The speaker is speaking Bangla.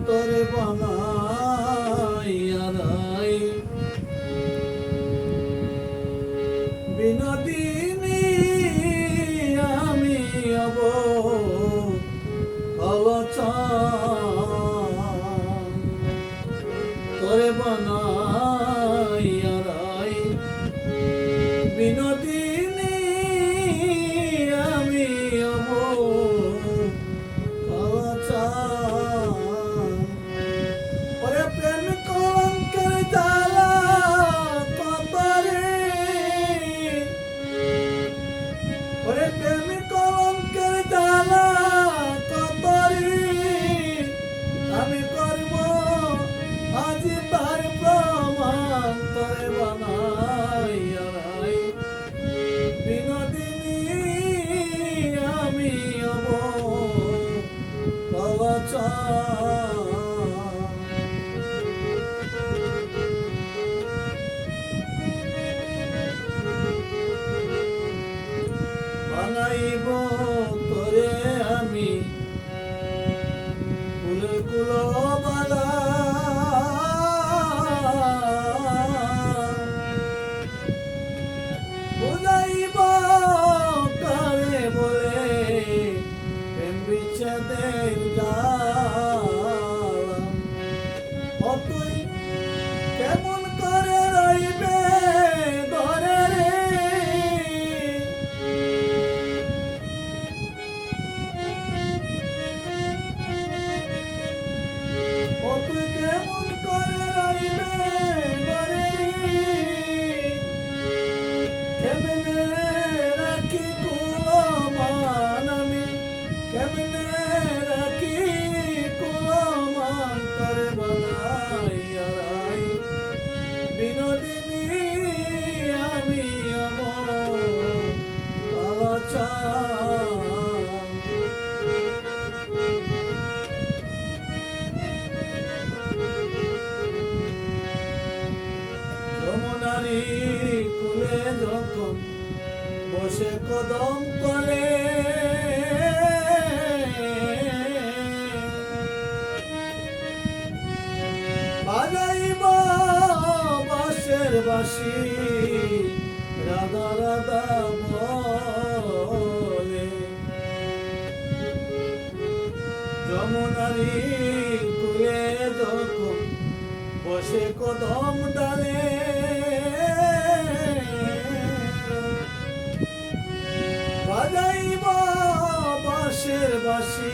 তোরে বানাইয়া রাই বিনোদিনী আমি হব তোরে বানাইয়া রাই বিনোদিনী আমি হব ওরে প্রেম কলঙ্কের জ্বালা কতরে ওরে প্রেম কলঙ্কের জ্বালা কতরে আমি করব আজ তার প্রমাণ তোরে বানাইয়া রাই বিনোদিনী আমি হব বানাইব তোরে আমি ফুলের কুলো বালা বুঝাইব কারে বলে প্রেম বিচ্ছেদের তুই কেমন করে রইবে ঘরে রে তুই কেমন করে রইবে ঘরে কেমনে রাখি কুলমান আমি কেমনে রাখি কুলমান করে বানাইয়া রাই বিনোদিনী আমি আমার আলোচনা যমুনারি কুলে যখন বসে কদম তলে বাজাইব বাঁশের বাঁশি রাধা রাধা বলে যমুনারি কুলে যখন বসে কদম ডালে বাজাইব বাঁশের বাঁশি